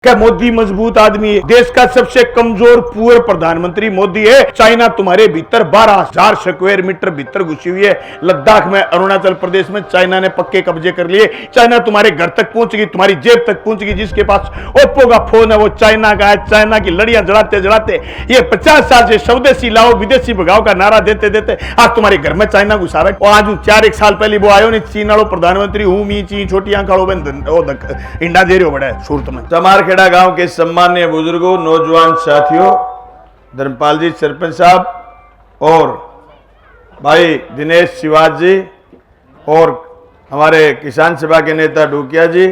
क्या मोदी मजबूत आदमी है? देश का सबसे कमजोर पुअर प्रधानमंत्री मोदी है। चाइना तुम्हारे भीतर 12,000 स्क्वायर मीटर भीतर घुसी हुई है। लद्दाख में, अरुणाचल प्रदेश में चाइना ने पक्के कब्जे कर लिए। चाइना तुम्हारे घर तक पहुंच गई, तुम्हारी जेब तक पहुंच गई। जिसके पास ओप्पो का फोन है वो चाइना का है। चाइना की लड़ियां जड़ाते जड़ाते ये 50 साल से स्वदेशी लाओ विदेशी भगाओ का नारा देते देते आज तुम्हारे घर में चाइना घुसा रहे। और आज 4-1 साल पहले वो आयो नहीं चीन वालों प्रधानमंत्री हूं मी ची छोटी आंखाड़ो में इंडा दे रहे बड़ा सूरत में। चमारखेड़ा गांव के सम्मान्य बुजुर्गों, नौजवान साथियों, धर्मपाल जी सरपंच साहब और भाई दिनेश शिवाज जी और हमारे किसान सभा के नेता ढूकिया जी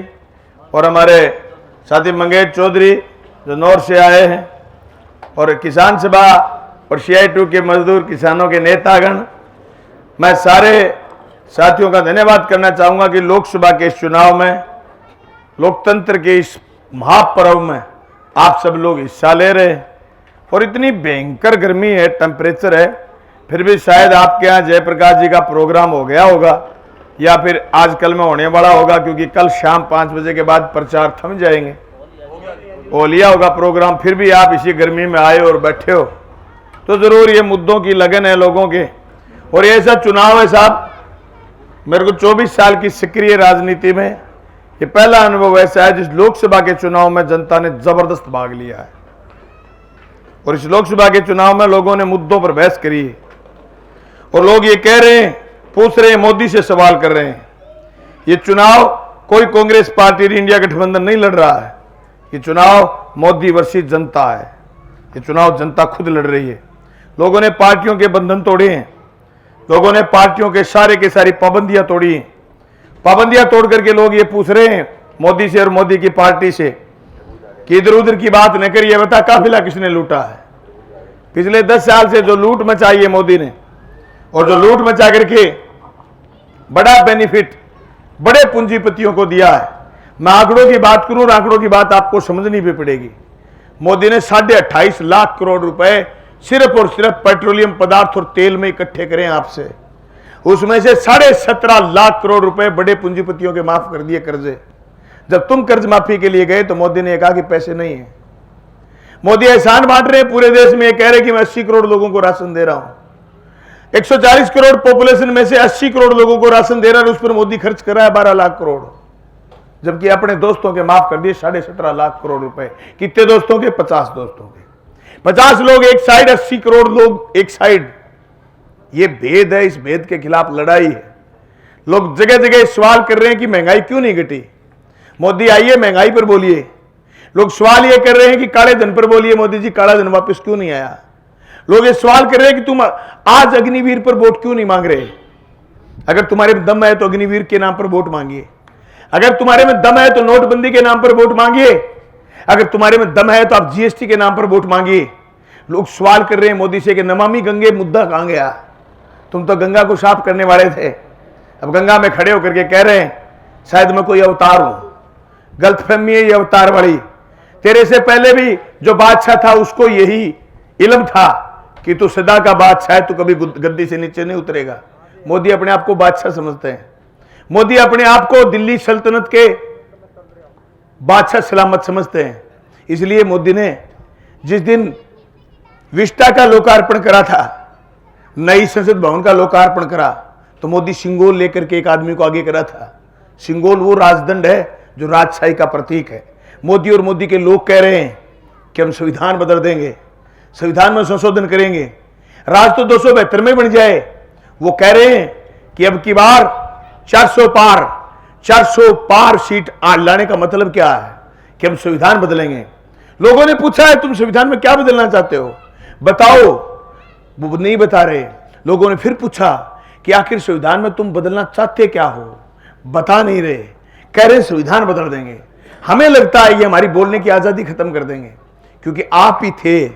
और हमारे साथी मंगेश चौधरी जो नौर से आए हैं और किसान सभा और CI2 के मजदूर किसानों के नेतागण, मैं सारे साथियों का धन्यवाद करना चाहूँगा कि लोकसभा के इस चुनाव में, लोकतंत्र के इस महापर्व में आप सब लोग हिस्सा ले रहे हैं। और इतनी भयंकर गर्मी है, टेम्परेचर है, फिर भी शायद आपके यहाँ जयप्रकाश जी का प्रोग्राम हो गया होगा या फिर आजकल में होने वाला होगा, क्योंकि कल शाम 5 बजे के बाद प्रचार थम जाएंगे। हो लिया होगा प्रोग्राम, फिर भी आप इसी गर्मी में आए और बैठे हो, तो जरूर ये मुद्दों की लगन है लोगों के। और ये ऐसा चुनाव है साहब, मेरे को 24 साल की सक्रिय राजनीति में ये पहला अनुभव ऐसा है जिस लोकसभा के चुनाव में जनता ने जबरदस्त भाग लिया है। और इस लोकसभा के चुनाव में लोगों ने मुद्दों पर बहस करी है और लोग ये कह रहे हैं, पूछ रहे हैं, मोदी से सवाल कर रहे हैं। ये चुनाव कोई कांग्रेस पार्टी इंडिया गठबंधन नहीं लड़ रहा है, ये चुनाव मोदी वर्सेस जनता है। ये चुनाव जनता खुद लड़ रही है। लोगों ने पार्टियों के बंधन तोड़े हैं, लोगों ने पार्टियों के सारी पाबंदियां तोड़ी हैं। पाबंदियां तोड़ करके लोग ये पूछ रहे हैं मोदी से और मोदी की पार्टी से कि इधर उधर की बात न करिए, बता काफिला किसने लूटा है। पिछले 10 साल से जो लूट मचाई है मोदी ने, और जो लूट मचा करके बड़ा बेनिफिट बड़े पूंजीपतियों को दिया है। मैं आंकड़ों की बात करूं, आंकड़ों की बात आपको समझनी भी पड़ेगी। मोदी ने 28.5 लाख करोड़ रुपए सिर्फ और सिर्फ पेट्रोलियम पदार्थ और तेल में इकट्ठे करें आपसे। उसमें से 17.5 लाख करोड़ रुपए बड़े पूंजीपतियों के माफ कर दिए कर्जे। जब तुम कर्ज माफी के लिए गए तो मोदी ने कहा कि पैसे नहीं है। मोदी एहसान बांट रहे हैं पूरे देश में, कह रहे कि मैं 80 करोड़ लोगों को राशन दे रहा हूं। 140 करोड़ पॉपुलेशन में से 80 करोड़ लोगों को राशन दे रहा है, उस पर मोदी खर्च कर रहा है 12 लाख करोड़, जबकि अपने दोस्तों के माफ कर दिए 17.5 लाख करोड़ रुपए। कितने दोस्तों के? 50 दोस्तों के। 50 लोग एक साइड, 80 करोड़ लोग एक साइड। ये भेद है, इस भेद के खिलाफ लड़ाई है। लोग जगह जगह सवाल कर रहे हैं कि महंगाई क्यों नहीं घटी। मोदी आइए महंगाई पर बोलिए। लोग सवाल ये कर रहे हैं कि काले धन पर बोलिए, मोदी जी काला धन वापस क्यों नहीं आया। लोग ये सवाल कर रहे हैं कि तुम आज अग्निवीर पर वोट क्यों नहीं मांग रहे। अगर तुम्हारे में दम है तो अग्निवीर के नाम पर वोट मांगिए। अगर तुम्हारे में दम है तो नोटबंदी के नाम पर वोट मांगिए। अगर तुम्हारे में दम है तो आप GST के नाम पर वोट मांगिए। लोग सवाल कर रहे हैं मोदी से कि नमामि गंगे मुद्दा कहां गया। तुम तो गंगा को साफ करने वाले थे, अब गंगा में खड़े होकर के कह रहे हैं शायद मैं कोई अवतार हूं। गलतफहमी है ये अवतार वाली। तेरे से पहले भी जो बादशाह था उसको यही इल्म था कि तू सदा का बादशाह है, तू कभी गद्दी से नीचे नहीं उतरेगा। मोदी अपने आप को बादशाह समझते हैं। मोदी अपने आप को दिल्ली सल्तनत के बादशाह सलामत समझते हैं। इसलिए मोदी ने जिस दिन विस्टा का लोकार्पण करा था, नई संसद भवन का लोकार्पण करा, तो मोदी सिंगोल लेकर के एक आदमी को आगे करा था। सिंगोल वो राजदंड है जो राजशाही का प्रतीक है। मोदी और मोदी के लोग कह रहे हैं कि हम संविधान बदल देंगे, संविधान में संशोधन करेंगे, राज तो 272 में बन जाए। वो कह रहे हैं कि अब की बार 400 पार सीट लाने का मतलब क्या है कि हम संविधान बदलेंगे। लोगों ने पूछा है तुम संविधान में क्या बदलना चाहते हो, बताओ। वो नहीं बता रहे। लोगों ने फिर पूछा कि आखिर संविधान में तुम बदलना चाहते क्या हो, बता नहीं रहे। कह रहे संविधान बदल देंगे। हमें लगता है ये हमारी बोलने की आजादी खत्म कर देंगे, क्योंकि आप ही थे,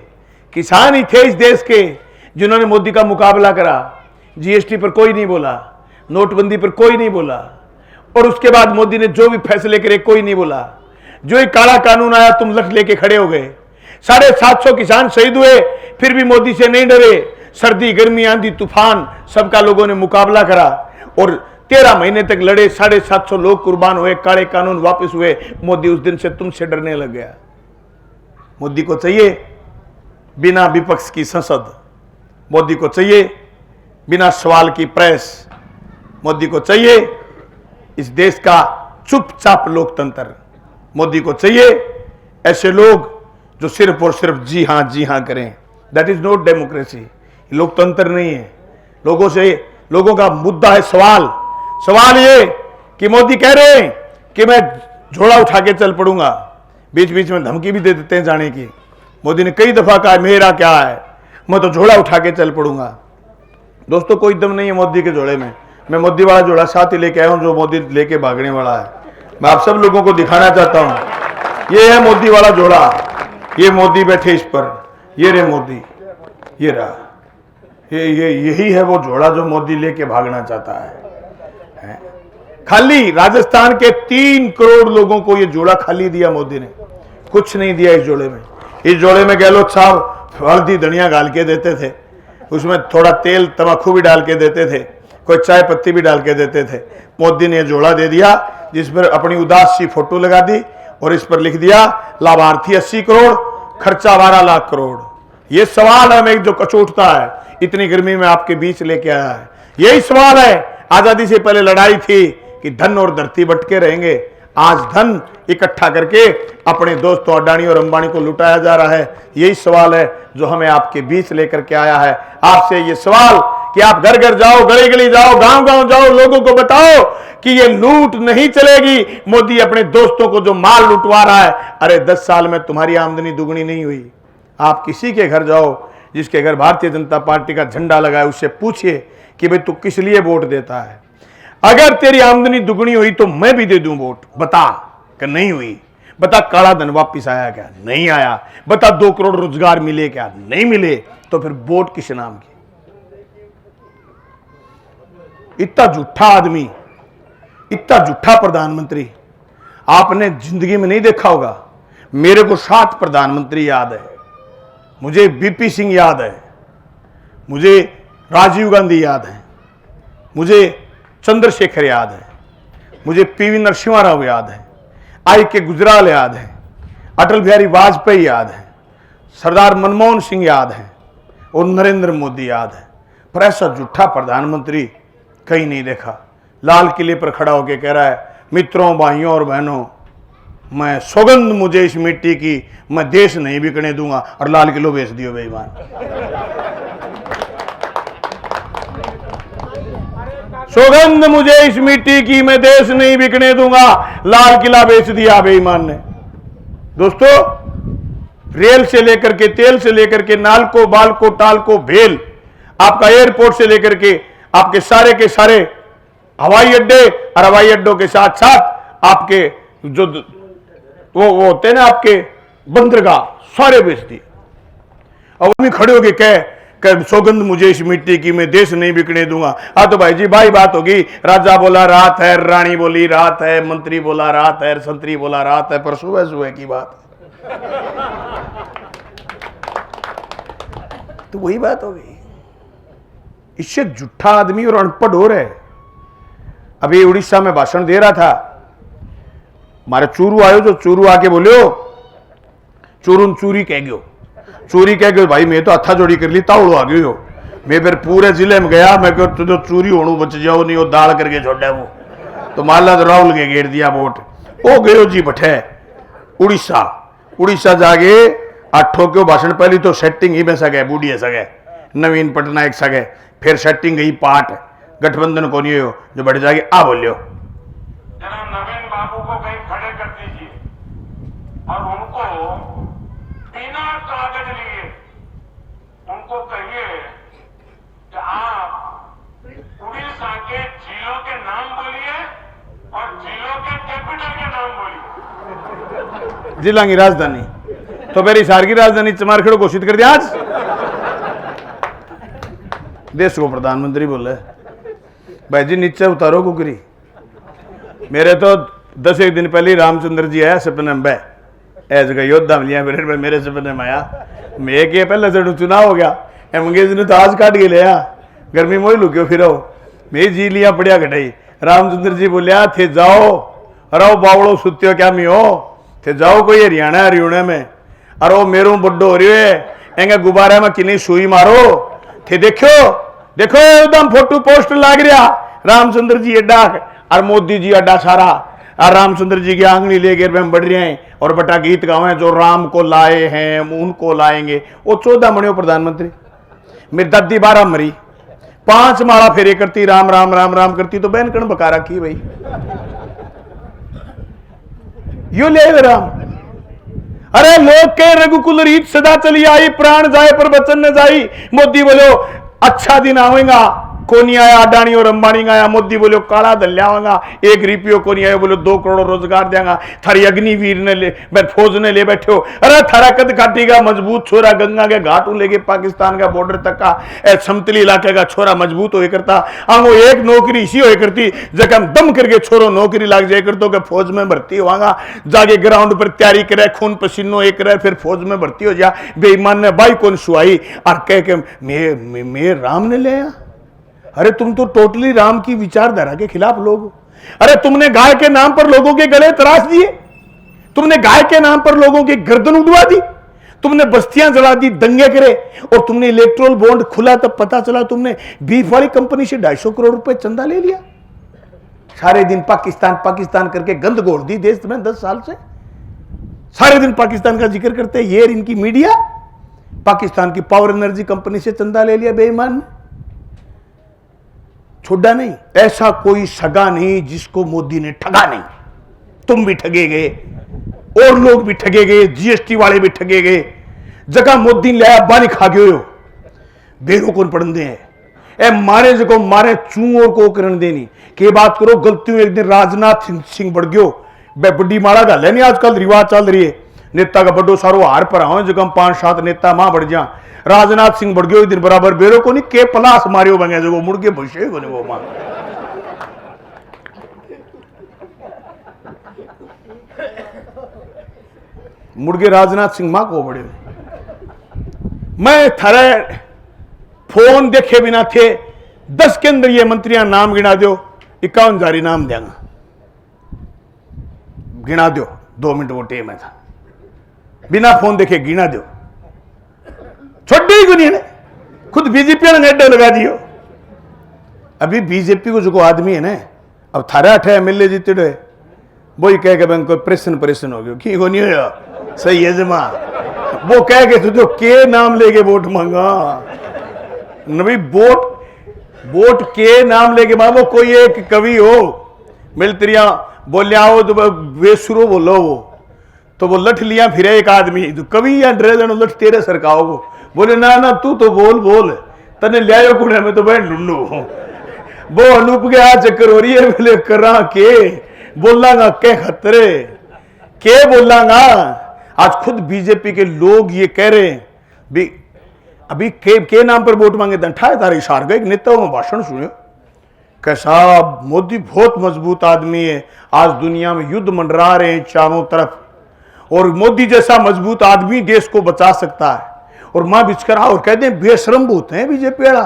किसान ही थे इस देश के जिन्होंने मोदी का मुकाबला करा। GST पर कोई नहीं बोला, नोटबंदी पर कोई नहीं बोला, और उसके बाद मोदी ने जो भी फैसले करे कोई नहीं बोला। जो एक काला कानून आया तुम लठ लेके खड़े हो गए। 750 किसान शहीद हुए, फिर भी मोदी से नहीं डरे। सर्दी गर्मी आंधी तूफान सबका लोगों ने मुकाबला करा। और 13 महीने तक लड़े, 750 लोग कुर्बान हुए, काले कानून वापस हुए। मोदी उस दिन से तुमसे डरने लग गया। मोदी को चाहिए बिना विपक्ष की संसद, मोदी को चाहिए बिना सवाल की प्रेस, मोदी को चाहिए इस देश का चुपचाप लोकतंत्र, मोदी को चाहिए ऐसे लोग जो सिर्फ और सिर्फ जी हां करें। दैट इज नॉट डेमोक्रेसी, लोकतंत्र नहीं है। लोगों का मुद्दा है सवाल ये कि मोदी कह रहे हैं कि मैं झोला उठा के चल पड़ूंगा, बीच बीच में धमकी भी दे देते हैं जाने की। मोदी ने कई दफा कहा मेरा क्या है, मैं तो झोला उठा के चल पड़ूंगा। दोस्तों कोई दम नहीं है मोदी के झोले में। मैं मोदी वाला झोला साथ ही लेके आया हूं जो मोदी लेके भागने वाला है। मैं आप सब लोगों को दिखाना चाहता हूं, ये है मोदी वाला झोला, ये मोदी बैठे इस पर, ये रे मोदी, ये रहा, यही है वो झोला जो मोदी लेके भागना चाहता है। खाली राजस्थान के 3 करोड़ लोगों को ये झोला खाली दिया मोदी ने, कुछ नहीं दिया इस झोले में। इस झोले में गहलोत साहब हल्दी धनिया डाल के देते थे, उसमें थोड़ा तेल तम्बाकू भी डाल के देते थे, कोई चाय पत्ती भी डाल के देते थे। मोदी ने झोला दे दिया जिस पर अपनी उदास सी फोटो लगा दी और इस पर लिख दिया लाभार्थी 80 करोड़, खर्चा 12 लाख करोड़। ये सवाल है मैं जो कचोटता है इतनी गर्मी में आपके बीच लेके आया है। यही सवाल है, आजादी से पहले लड़ाई थी कि धन और धरती बंटके रहेंगे, आज धन इकट्ठा करके अपने दोस्तों अडानी और अंबानी को लुटाया जा रहा है। यही सवाल है जो हमें आपके बीच लेकर के आया है। आपसे ये सवाल कि आप घर घर जाओ, गली गली जाओ, गांव गांव जाओ, लोगों को बताओ कि ये लूट नहीं चलेगी। मोदी अपने दोस्तों को जो माल लुटवा रहा है, अरे 10 साल में तुम्हारी आमदनी दुगनी नहीं हुई। आप किसी के घर जाओ जिसके घर भारतीय जनता पार्टी का झंडा लगा है, उससे पूछिए कि भाई तू किस लिए वोट देता है। अगर तेरी आमदनी दुगनी हुई तो मैं भी दे दूं वोट, बता कि नहीं हुई। बता काला धन वापिस आया क्या, नहीं आया। बता 2 करोड़ रोजगार मिले क्या, नहीं मिले। तो फिर वोट किस नाम की। इतना झूठा आदमी, इतना झूठा प्रधानमंत्री आपने जिंदगी में नहीं देखा होगा। मेरे को 7 प्रधानमंत्री याद है, मुझे बीपी सिंह याद है, मुझे राजीव गांधी याद है, मुझे चंद्रशेखर याद है, मुझे पीवी नरसिम्हा राव याद है, आई के गुजराल याद है, अटल बिहारी वाजपेयी याद है, सरदार मनमोहन सिंह याद है और नरेंद्र मोदी याद है। पर ऐसा झूठा प्रधानमंत्री कहीं नहीं देखा। लाल किले पर खड़ा होकर कह रहा है मित्रों, भाइयों और बहनों, मैं सौगंध मुझे इस मिट्टी की, मैं देश नहीं बिकने दूंगा, और लाल किलो बेच दियो बेईमान। सौगंध मुझे इस मिट्टी की, मैं देश नहीं बिकने दूंगा, लाल किला बेच दिया बेईमान ने। दोस्तों रेल से लेकर के, तेल से लेकर के, नाल को, बाल को, टाल को, भेल, आपका एयरपोर्ट से लेकर के आपके सारे के सारे हवाई अड्डे और हवाई अड्डों के साथ साथ आपके जो वो होते हैं ना आपके बंदरगाह, सारे बेच दिए। अब भी खड़े होके कह सौगंध मुझे इस मिट्टी की, मैं देश नहीं बिकने दूंगा। तो भाई जी भाई बात होगी, राजा बोला रात है, रानी बोली रात है, मंत्री बोला रात है, संतरी बोला रात है, पर सुबह सुबह की बात तो वही बात हो गई। इससे झूठा आदमी और अनपढ़ हो रहे। अभी उड़ीसा में भाषण दे रहा था, मारे चूरू आयो, जो चूरू आके बोलियो चूरून चूरी कह गयो, चूरी कह गयो भाई मैं तो हथा जोड़ी कर ली, तावड़ो आ गयो। मैं फिर पूरे जिले में गया, मैं कहो तुझे चूरी होनू बच जाओ, नहीं वो दाल करके छोड़ा वो तो माला तो राहुल के घेर दिया वोट। ओ गयो जी बठे उड़ीसा जागे आठों के भाषण, पहली तो सेटिंग ही में सगे, बूढ़ी सगे, नवीन पटनायक सगे, फिर सेटिंग गई पाठ, गठबंधन को नहीं हो जो बढ़ जाएगी। आ बोलियो नवीन बाबू को कहीं खड़े कर दीजिए और उनको बिना कागज लिए उनको कहिए कि आप उड़ीसा के जिलों के नाम बोलिए और जिलों के कैपिटल के नाम बोलिए। जिला की राजधानी तो मेरी हिसार की राजधानी चमारखेड़ घोषित कर दिया। आज देश को प्रधानमंत्री बोले भाई जी नीचे उतारो कुकरी। मेरे तो 10 एक दिन पहले रामचंद्र जी आया सपने में, ऐस का योद्धा मिलिया मेरे सपने में आया। मैं के पहले से चुनाव हो गया, अंग्रेज ने तो आज काट के लिया, गर्मी मोई लुक्यो फिर मैं जी लिया बढ़िया घटाई। रामचंद्र जी बोलिया थे जाओ, अरे बावड़ो सुत्यो क्या मी हो, थे जाओ कोई हरियाणा हरियाणा में, अरे वो मेरो बड्डो हो रही है, एंगे गुब्बारे में किन्हीं सुई मारो, थे देखो देखो एकदम फोटो पोस्ट लाग रहा, रामचंद्र जी अड्डा और मोदी जी अड्डा सारा, और रामचंद्र जी की आंगली लेकर हम बढ़ रहे हैं और बटा गीत गावे जो राम को लाए हैं उनको लाएंगे। वो 14 मणियों प्रधानमंत्री, मेरी दादी 12 मरी, 5 माला फेरे करती राम राम राम राम करती, तो बहन कण बका रखी भाई, यो ले राम। अरे लोग के रघुकुल रीत सदा चली आई, प्राण जाए पर वचन न जाई। मोदी बोलो अच्छा दिन आवेगा, को नहीं आया, अडानी और अंबानी आया। मोदी बोलो काला धन लियावगा, 1 रुपये को नहीं आया, बोलो 2 करोड़ रोजगार देगा। थारी अग्निवीर ने ले फौज ने ले बैठे हो, अरे थारा कद काटेगा मजबूत छोरा, गंगा के घाट लेके पाकिस्तान का बॉर्डर तक का समतली इलाके का छोरा मजबूत हो करता। आंगो एक नौकरी इसी हो करती जब दम करके छोरो नौकरी लाग जाए करतो के फौज में भर्ती होगा, जाके ग्राउंड पर तैयारी करे, खून पसीनो एक करे, फिर फौज में भर्ती हो जा। बेईमान ने भाई कौन सुहाई और कह के मैं राम ने ले आया। अरे तुम तो टोटली राम की विचारधारा के खिलाफ लोग हो। अरे तुमने गाय के नाम पर लोगों के गले तराश दिए, तुमने गाय के नाम पर लोगों की गर्दन उड़वा दी, तुमने बस्तियां जला दी, दंगे करे, और तुमने इलेक्ट्रोल बॉन्ड खुला तब पता चला तुमने बीफ वाली कंपनी से 250 करोड़ रुपए चंदा ले लिया। सारे दिन पाकिस्तान पाकिस्तान करके गंद घोल दी देश में 10 साल से, सारे दिन पाकिस्तान का जिक्र करते हैं। ये इनकी मीडिया पाकिस्तान की पावर एनर्जी कंपनी से चंदा ले लिया बेईमान ने, छोड़ा नहीं। ऐसा कोई सगा नहीं जिसको मोदी ने ठगा नहीं। तुम भी ठगे गए और लोग भी ठगे गए, जीएसटी वाले भी ठगे गए। जगह मोदी ने लाया बानी खा गए हो, बेरो कौन पढ़न दे ए मारे जगो मारे चू और को करण देनी के बात करो। गलती एक दिन राजनाथ सिंह बढ़ गयो, बड्डी माला गल है नहीं, आजकल रिवाज चल रही है नेता का बड्डो सारो हार पर आओ, जगह 5-7 नेता मां बढ़ जा। राजनाथ सिंह बढ़ गयो एक दिन बराबर बेरो को नहीं के पलास मारियो बंगे जो मुड़ के भूसे को नहीं वो मां। मुड़ के राजनाथ सिंह मां को बड़े मैं थारे फोन देखे बिना थे 10 के अंदर ये मंत्रियां नाम गिना दो, 51 जारी नाम देंगे, गिना दो। 2 मिनट वो टेम है था, बिना फोन देखे गिना दो, छोड़ी ही नहीं, खुद बीजेपी ने नेट लगा दियो। अभी बीजेपी को जो आदमी है ना, अब थारा 8 MLA जीते है, वही कह के बैंक प्रेशन हो गयो कि नहीं हो सही है जमा, वो कह के तुझे के नाम लेके वोट मांगा न भाई, वोट के नाम लेके मांगो। वो कोई एक कवि हो मिलत्रिया बोलिया हो तो बेसुरो बोलो वो, तो वो लठ लिया फिर एक आदमी तो कवि या डरे जनो लठ तेरे सरकाओ को, बोले ना ना तू तो बोल तने लियायो कुड़े में तो बहन ढूंढू। वो अनूप के आ चक्कर हो रही है, बोले करा के बोलांगा के खतरे के बोलांगा। आज खुद बीजेपी के लोग ये कह रहे हैं भी अभी के नाम पर वोट मांगे, 28 तारीख सार गए एक नेताओं में भाषण सुने कैसा मोदी बहुत मजबूत आदमी है, आज दुनिया में युद्ध मंडरा रहे हैं चारों तरफ, और मोदी जैसा मजबूत आदमी देश को बचा सकता है। और मां बिचकरा और कहते हैं बेशरम होते हैं बीजेपी वाला,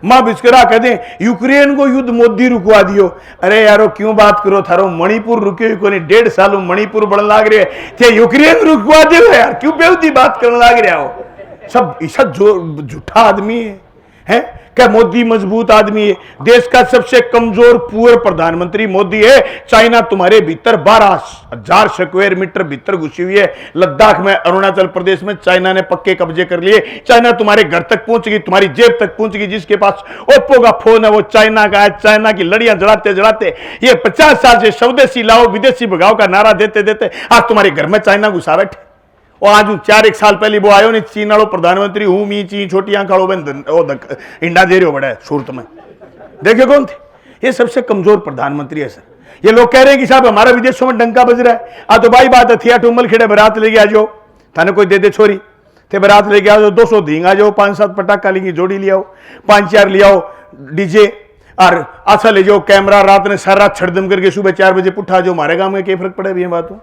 मां बिचकरा कहते हैं यूक्रेन को युद्ध मोदी रुकवा दियो। अरे यारो क्यों बात करो, थारो मणिपुर रुके को नहीं, 1.5 साल मणिपुर बढ़ लाग रहे थे, यूक्रेन रुकवा दो यार, क्यों बेवती बात करने लाग रहा हो। सब ऐसा जो झूठा आदमी है क्या मोदी मजबूत आदमी है, देश का सबसे कमजोर पुअर प्रधानमंत्री मोदी है। चाइना तुम्हारे भीतर 12,000 स्क्वायर मीटर भीतर घुसी हुई है। लद्दाख में, अरुणाचल प्रदेश में चाइना ने पक्के कब्जे कर लिए। चाइना तुम्हारे घर तक पहुंच गई, तुम्हारी जेब तक पहुंच गई। जिसके पास ओप्पो का फोन है वो चाइना का है। चाइना की लड़ियां जलाते जलाते ये 50 साल से स्वदेशी लाओ विदेशी भगाओ का नारा देते देते आज तुम्हारे घर में चाइना घुसा बैठे। और आज 4-1 साल पहले वो आयो नहीं चीन वालों प्रधानमंत्री हूं मी ची छोटी आंखाड़ो बन इंडा दे रहे हो बड़ा सूरत में, देखिए कौन थे ये सबसे कमजोर प्रधानमंत्री है सर। ये लोग कह रहे हैं कि साहब हमारा विदेशों में डंका बज रहा है। आ तो भाई बात है, थिया टूमल खेड़े बारात लेके आ जाओ, थाने कोई दे दे छोरी थे बारात लेके आ जाओ, 200 धींग आ जाओ, 5-7 पटाखा लेंगे जोड़ी ले आओ, 5-4 ले आओ डीजे और अच्छा ले जाओ कैमरा, रात ने सारा रात छड़दम करके सुबह 4 बजे पुठा जाओ। हमारे गांव में क्या फर्क पड़े भी बात हो।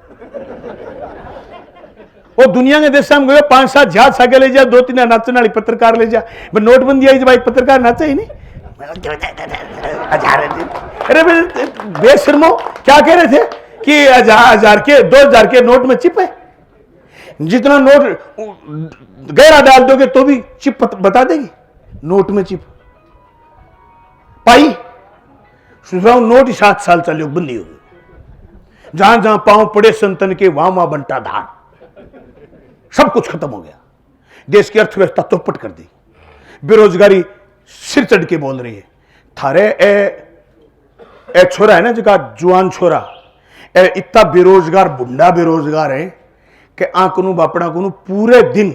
वो दुनिया के देश में गए 5-7 जहाज सागे ले जा, 2-3 नाचने वाली पत्रकार ले जा। नोटबंदी आई भाई पत्रकार नाचा ही नहीं, अरे बेशर्मो, क्या कह रहे थे कि 1000 के 2000 के नोट में चिप है? जितना नोट गहरा डाल दोगे तो भी चिप बता देगी। नोट में चिप पाई नोट ही 7 साल चले बंदी होगी। जहां जहां पांव पड़े संतन के वहां वहां बंटा धान, सब कुछ खत्म हो गया। देश की अर्थव्यवस्था चौपट कर दी। बेरोजगारी सिर चढ़ के बोल रही है। थारे ए छोरा है ना जगह जुआन छोरा इतना बेरोजगार बुंडा बेरोजगार है कि आंकनू बापड़ा को पूरे दिन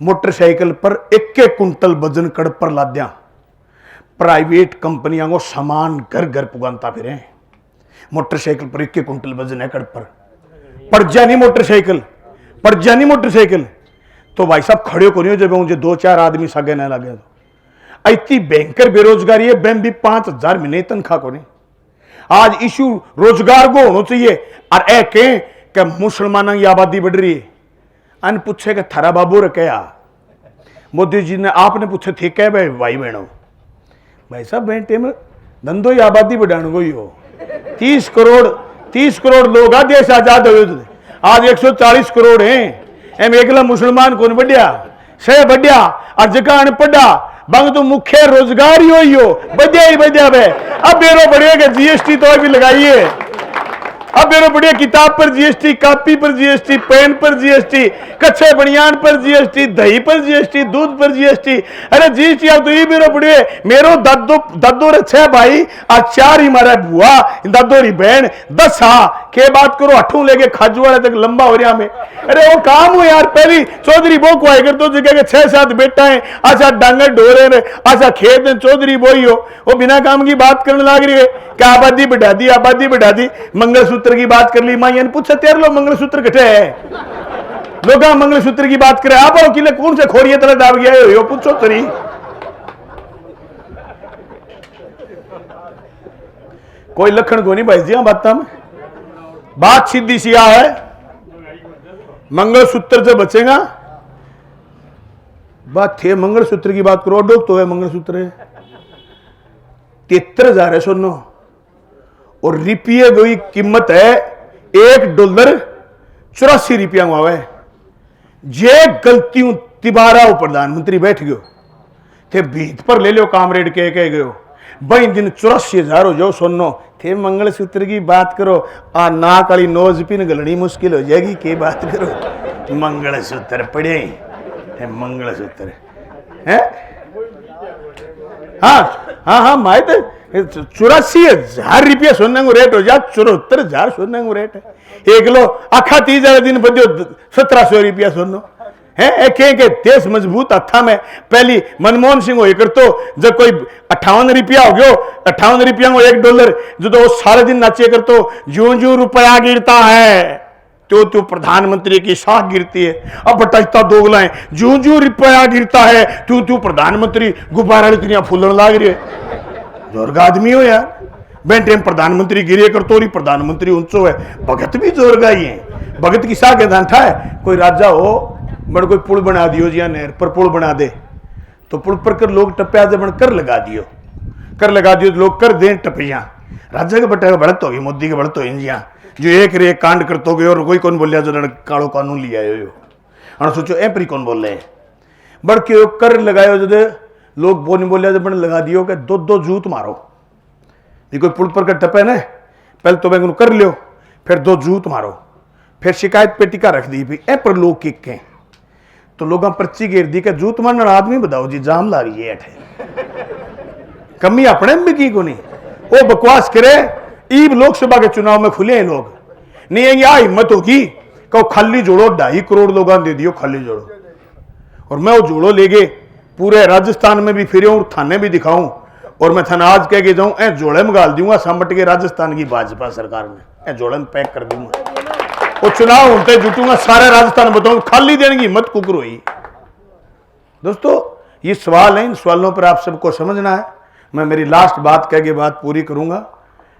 मोटरसाइकिल पर 1-1 कुंटल वजन कड़ पर लाद्या प्राइवेट कंपनियां को सामान घर घर पुगानता फिरे। मोटरसाइकिल पर 1-1 कुंटल वजन है कड़ पर। पड़ जानी मोटरसाइकिल तो भाई साहब खड़े को नहीं हो जब मुझे 2-4 आदमी सगे न लगे। तो इतनी भयंकर बेरोजगारी है। बैम भी 5000 महीने तनख्वाह को नहीं। आज इशू रोजगार को होना चाहिए। और ए के मुसलमानों की आबादी बढ़ रही है। अन पूछे कि थारा बाबू क्या मोदी जी ने आपने पूछे थे क्या भाई बहनों? भाई साहब बेटे में धंधो ही आबादी बढ़ाने को ही हो। 30 करोड़ लोग आ देश आजाद हो। आज 140 करोड़ हैं। एम एकला मुसलमान कौन बढ़िया से बढ़िया और जगह अनपढ़ा बंग तो मुख्य रोजगार ही हो बढ़िया ही बढ़िया वे। अब बेरो बढ़िया जीएसटी तो भी लगाइए। अब बेरो बढ़िया किताब पर जीएसटी, कापी पर जीएसटी, पेन पर जीएसटी, कच्चे बनियान पर जीएसटी, दही पर जीएसटी, दूध पर जीएसटी। अरे जीएसटी अब तो ये बेरो बढ़िया मेरो दादो रे 6 भाई और 4 ही मारा बुआ दादो री बहन 10 के बात करो 8 लेके खाजू वाले तक लंबा हो रहा में। अरे वो काम हो यार। पहली चौधरी बो को आएगा तो जगह के 6-7 बेटा है। अच्छा डांगर ढोरे ने अच्छा खेत में चौधरी बोई हो। वो बिना काम की बात करने लग रही है कि आबादी बढ़ा दी। मंगलसूत्र की बात कर ली। मां पूछा तेरे लो मंगलसूत्र कटे है। लोग मंगलसूत्र की बात करे आप किले कौन से खोरिए तरह दाब गया हो पूछो तरी। कोई लखन को नहीं भाई जी बात सीधी सी है। मंगलसूत्र से बचेगा बात थे। मंगलसूत्र की बात करो डोक तो है मंगलसूत्र है 73,000 है सोनो और रुपये की कीमत है $1 84 रुपया हुआ है। जे गलतियों तिबारा प्रधानमंत्री बैठ गयो थे भीत पर ले लो कामरेड कह गयो भाई दिन 84,000 हो जाओ सोनो थे। मंगलसूत्र की बात करो आ नाक वाली नोज पिन गलनी मुश्किल हो जाएगी। के बात करो मंगलसूत्र पड़े है मंगलसूत्र है। हाँ माए तो 84,000 रुपया सोने को रेट हो जा। 74,000 सोने को रेट है। 1 किलो आखा 30 दिन बदो 1700 रुपया सोनो है। के देश मजबूत हथा में पहली मनमोहन सिंह हो तो जब कोई 58 रुपया हो गयो 58 रुपया को $1 जो तो सारे दिन नाचे कर तो जो रुपया गिरता है तो प्रधानमंत्री की साख गिरती है। अब बटाइता दोगला है जो रुपया गिरता है तू प्रधानमंत्री गुब्बारा इतनी फूलन लाग रही है। जोर का आदमी हो यार। बेटे प्रधानमंत्री गिरे कर तो प्रधानमंत्री ऊंचो है। भगत भी जोर का ही है। भगत की साख दांठा है। कोई राजा हो बड़ कोई पुल बना दियो जी नहर पर पुल बना दे तो पुल पर कर लोग टप्या जब कर लगा दियो तो लोग कर दें टपिया। राजा के बटे बढ़त होगी मोदी के बढ़त होगी जिया जो एक रे कांड कर तो गए और कोई कौन बोलिया जो कालो कानून लिया और सोचो ए परी कौन बोल रहे बढ़ के कर लगायो जो लोग वो नहीं बोलिया जब लगा दियो कि 2 जूत मारो। ये कोई पुल पर कर टपे ना पहले तो मैं कर लियो फिर 2 जूत मारो फिर शिकायत पेटिका रख दी ए पर लोग किक के तो लोग पर्ची घेर दी कि जूत मारने आदमी बताओ जी जाम ला रही है कमी अपने में की को नहीं। वो बकवास करे ईब लोकसभा के चुनाव में खुले हैं लोग नहीं है। या हिम्मत होगी कि खाली जोड़ो 2.5 करोड़ लोग दे दियो खाली जोड़ो और मैं वो जोड़ो ले गए पूरे राजस्थान में भी फिर और थाने भी दिखाऊं और मैं थाना आज कह के जाऊं ए जोड़े में गाल दूंगा सामट के राजस्थान की भाजपा सरकार में ए जोड़े में पैक कर दूंगा। वो चुनाव होते जुटूंगा सारे राजस्थान बताऊं खाली देने की हिम्मत कुकर हुई। दोस्तों ये सवाल है। इन सवालों पर आप सबको समझना है। मैं मेरी लास्ट बात कह के बात पूरी करूंगा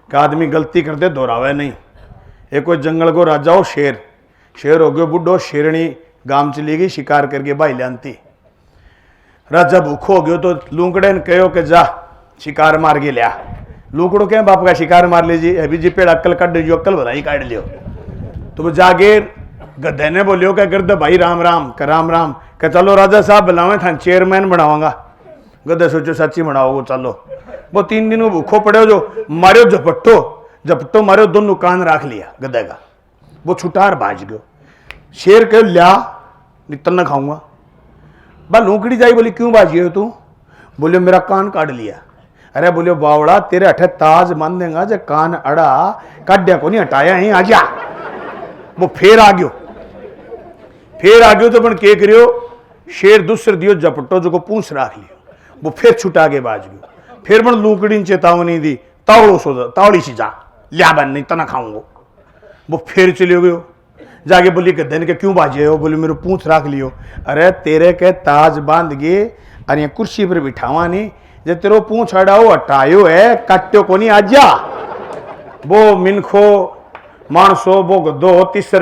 कि आदमी गलती कर दे दोहरावे नहीं। एक कोई जंगल को राजा हो शेर हो गयो बुढ़ो शेरनी गांव चली गई शिकार करके भाई लियांती। राजा भूखो हो गयो तो लूंकड़े ने कहो कि जा शिकार मार के लिया। लूकड़ो क्या बाप का शिकार मार लीजिए, अभी जी पेड़ अक्कल काट जो अक्कल भलाई काट लियो। तो वो जागे गधे ने बोलियो क्या गर्द भाई राम राम का राम राम का चलो राजा साहब बुलावे था चेयरमैन बनावांगा। गधे सोचो सच्ची बनाओ चलो। वो 3 दिन में भूखो पड़े जो मारो झपट्टो मारो, दोनों कान राख लिया गधे का। वो छुटार भाज गयो। शेर कह लिया नितन न खाऊंगा। बा लूकड़ी जाई बोली क्यों बाजी हो तू? बोलियो मेरा कान काट लिया। अरे बोलियो बावड़ा तेरे अठे ताज मान देगा जब कान अड़ा काटिया को नहीं हटाया ही आ जा। वो फिर आ गयो तो बन के करियो शेर दूसरे दियो झपटो जो को पूछ राख लियो। वो फिर छुटा के बाज गयो। फिर बन लूकड़ी ने चेतावनी दी तावड़ी सी जा लिया बन नहीं तना खाऊंगा। वो फिर चले गयो जाके बोली गधे ने के क्यों बाजे हो? बोले मेरे पूछ राख लियो। अरे तेरे के ताज बांध गए अरे कुर्सी पर बिठावा नहीं जब तेरो पूछ हटाओ हटायो है काट्यो को नहीं आजा। वो मिनखो मानसो वो गधो तीसर